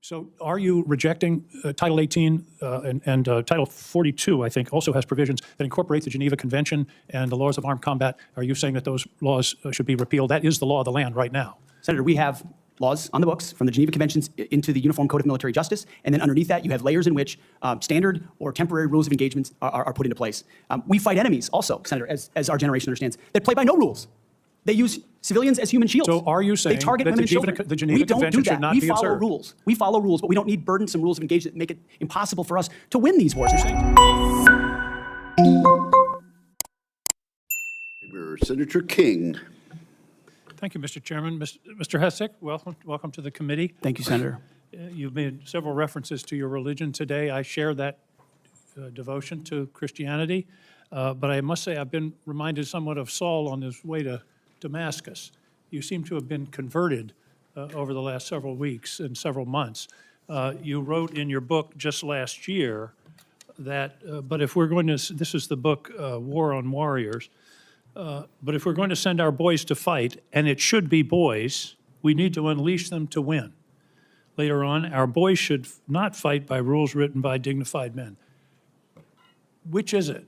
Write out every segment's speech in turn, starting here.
So are you rejecting Title 18 and Title 42, I think, also has provisions that incorporate the Geneva Convention and the laws of armed combat? Are you saying that those laws should be repealed? That is the law of the land right now. Senator, we have laws on the books from the Geneva Conventions into the Uniform Code of Military Justice, and then underneath that you have layers in which standard or temporary rules of engagement are put into place. We fight enemies also, Senator, as our generation understands, that play by no rules. They use civilians as human shields. So are you saying they target that women and children? the Geneva Convention should not be observed? We follow rules. We follow rules, but we don't need burdensome rules of engagement that make it impossible for us to win these wars. Senator King. Thank you, Mr. Chairman. Mr. Hessek, welcome to the committee. Thank you, Senator. You've made several references to your religion today. I share that devotion to Christianity, but I must say I've been reminded somewhat of Saul on his way to Damascus. You seem to have been converted over the last several weeks and several months. You wrote in your book just last year that, but if we're going to, this is the book, War on Warriors, but if we're going to send our boys to fight, and it should be boys, we need to unleash them to win. Later on, our boys should not fight by rules written by dignified men. Which is it?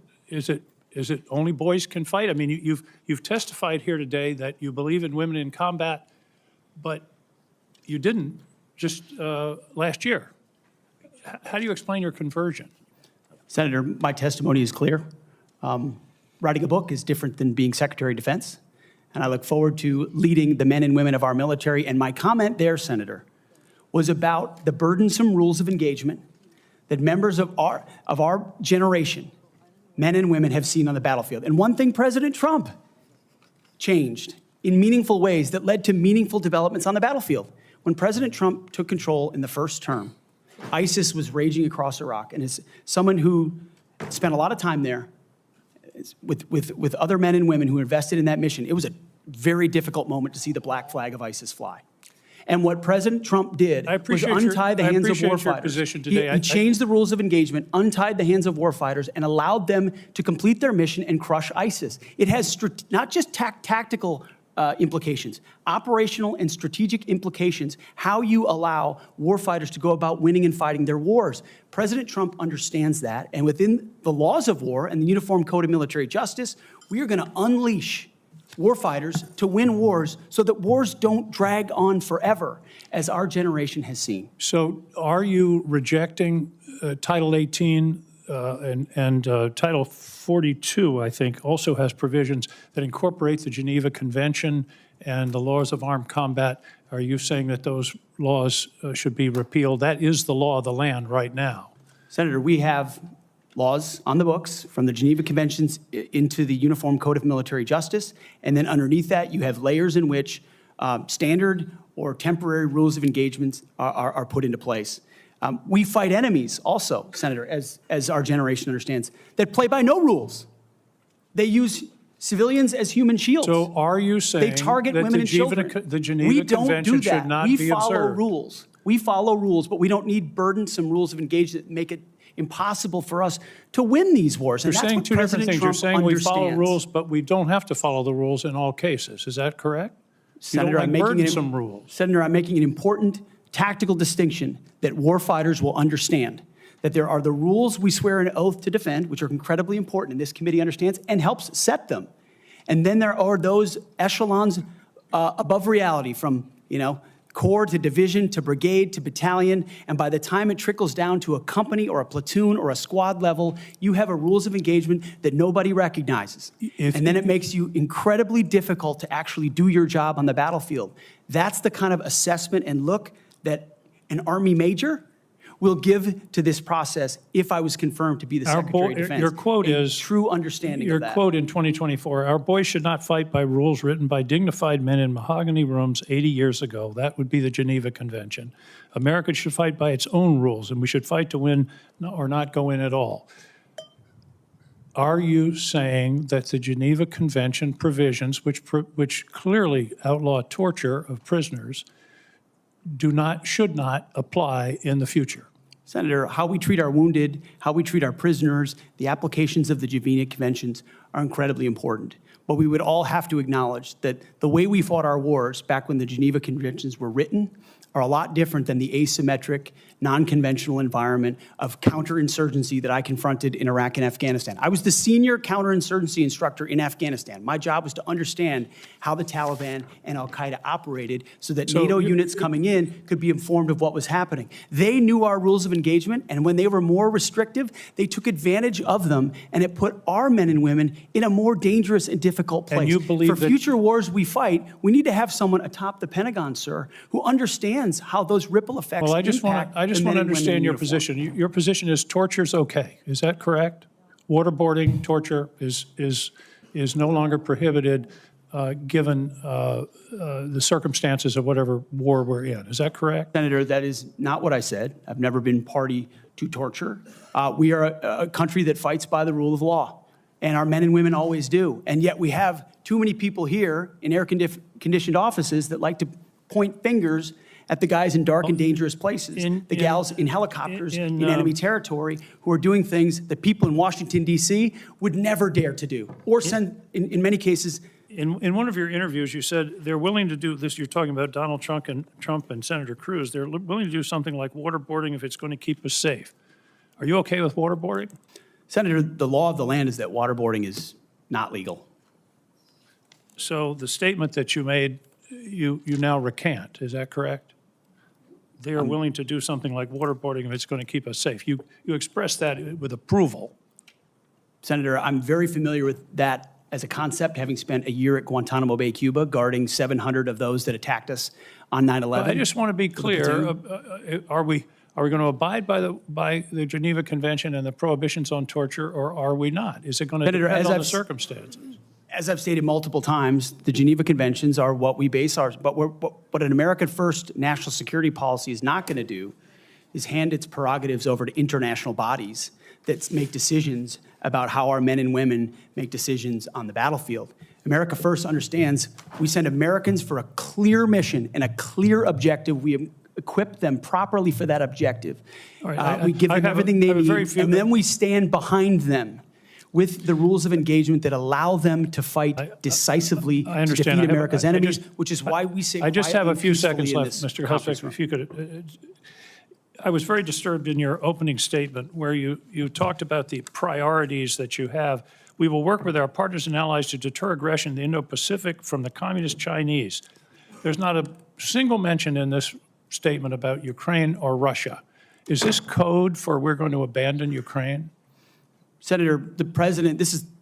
Is it only boys can fight? I mean, you've testified here today that you believe in women in combat, but you didn't just last year. How do you explain your conversion? Senator, my testimony is clear. Writing a book is different than being Secretary of Defense, and I look forward to leading the men and women of our military. And my comment there, Senator, was about the burdensome rules of engagement that members of our generation, men and women, have seen on the battlefield. And one thing President Trump changed in meaningful ways that led to meaningful developments on the battlefield. When President Trump took control in the first term, ISIS was raging across Iraq. And as someone who spent a lot of time there with other men and women who invested in that mission, it was a very difficult moment to see the black flag of ISIS fly. And what President Trump did was untie the hands of warfighters. He changed the rules of engagement, untied the hands of warfighters, and allowed them to complete their mission and crush ISIS. It has not just tactical implications, operational and strategic implications, how you allow warfighters to go about winning and fighting their wars. President Trump understands that, and within the laws of war and the Uniform Code of Military Justice, we are going to unleash warfighters to win wars so that wars don't drag on forever, as our generation has seen. So are you rejecting Title 18 and Title 42, I think, also has provisions that incorporate the Geneva Convention and the laws of armed combat? Are you saying that those laws should be repealed? That is the law of the land right now. Senator, we have laws on the books from the Geneva Conventions into the Uniform Code of Military Justice, and then underneath that you have layers in which standard or temporary rules of engagement are put into place. We fight enemies also, Senator, as our generation understands, that play by no rules. They use civilians as human shields. So are you saying they target that women and children? The Geneva Convention should not be observed? We follow rules. We follow rules, but we don't need burdensome rules of engagement that make it impossible for us to win these wars. You're And that's saying what two different President things. Trump You're saying we follow understands. rules, but we don't have to follow the rules in all cases. Is that correct? Senator, I'm making an important tactical distinction that warfighters will understand, that there are the rules we swear an oath to defend, which are incredibly important, and this committee understands and helps set them. And then there are those echelons above reality, from, corps to division to brigade to battalion, and by the time it trickles down to a company or a platoon or a squad level, you have a rules of engagement that nobody recognizes. And then it makes you incredibly difficult to actually do your job on the battlefield. That's the kind of assessment and look that an Army major will give to this process if I was confirmed to be the Secretary of Defense. Your quote is true understanding of that. Your quote in 2024, our boys should not fight by rules written by dignified men in mahogany rooms 80 years ago. That would be the Geneva Convention. America should fight by its own rules, and we should fight to win or not go in at all. Are you saying that the Geneva Convention provisions, which clearly outlaw torture of prisoners, should not apply in the future? Senator, how we treat our wounded, how we treat our prisoners, the applications of the Geneva Conventions are incredibly important. But we would all have to acknowledge that the way we fought our wars back when the Geneva Conventions were written are a lot different than the asymmetric, non-conventional environment of counterinsurgency that I confronted in Iraq and Afghanistan. I was the senior counterinsurgency instructor in Afghanistan. My job was to understand how the Taliban and al-Qaeda operated so that NATO units coming in could be informed of what was happening. They knew our rules of engagement, and when they were more restrictive, they took advantage of them, and it put our men and women in a more dangerous and difficult place. And you believe For future wars we fight, we need to have someone atop the Pentagon, sir, who understands how those ripple effects Well, I just want impact to the men and women understand in your uniform. position. Your position is torture's okay. Is that correct? Waterboarding, torture is no longer prohibited given the circumstances of whatever war we're in. Is that correct? Senator, that is not what I said. I've never been party to torture. We are a country that fights by the rule of law, and our men and women always do. And yet we have too many people here in air-conditioned offices that like to point fingers at the guys in dark and dangerous places, the gals in helicopters in enemy territory who are doing things that people in Washington, D.C. would never dare to do, or send, in many cases. In one of your interviews, you said they're willing to do this. You're talking about Donald Trump and Senator Cruz. They're willing to do something like waterboarding if it's going to keep us safe. Are you okay with waterboarding? Senator, the law of the land is that waterboarding is not legal. So the statement that you made, you now recant. Is that correct? They are willing to do something like waterboarding if it's going to keep us safe. You expressed that with approval. Senator, I'm very familiar with that as a concept, having spent a year at Guantanamo Bay, Cuba, guarding 700 of those that attacked us on 9/11. I just want to be clear. Are we going to abide by the Geneva Convention and the prohibitions on torture, or are we not? Is it going to depend on the circumstances? As I've stated multiple times, the Geneva Conventions are what we base ours. But what an American-first national security policy is not going to do is hand its prerogatives over to international bodies that make decisions about how our men and women make decisions on the battlefield. America First understands we send Americans for a clear mission and a clear objective. We equip them properly for that objective. We give them everything they need, and then we stand behind them with the rules of engagement that allow them to fight decisively to defeat America's enemies, which is why we say I just have a few seconds left, Mr. Hessek, if you could. I was very disturbed in your opening statement where you talked about the priorities that you have. We will work with our partners and allies to deter aggression in the Indo-Pacific from the Communist Chinese. There's not a single mention in this statement about Ukraine or Russia. Is this code for we're going to abandon Ukraine? Senator, the president,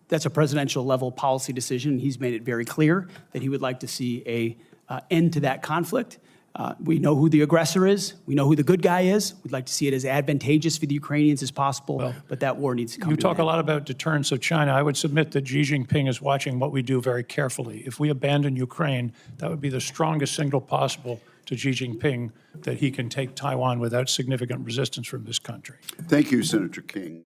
that's a presidential level policy decision. He's made it very clear that he would like to see an end to that conflict. We know who the aggressor is. We know who the good guy is. We'd like to see it as advantageous for the Ukrainians as possible, but that war needs to come to an end. You talk a lot about deterrence of China. I would submit that Xi Jinping is watching what we do very carefully. If we abandon Ukraine, that would be the strongest signal possible to Xi Jinping that he can take Taiwan without significant resistance from this country. Thank you, Senator King.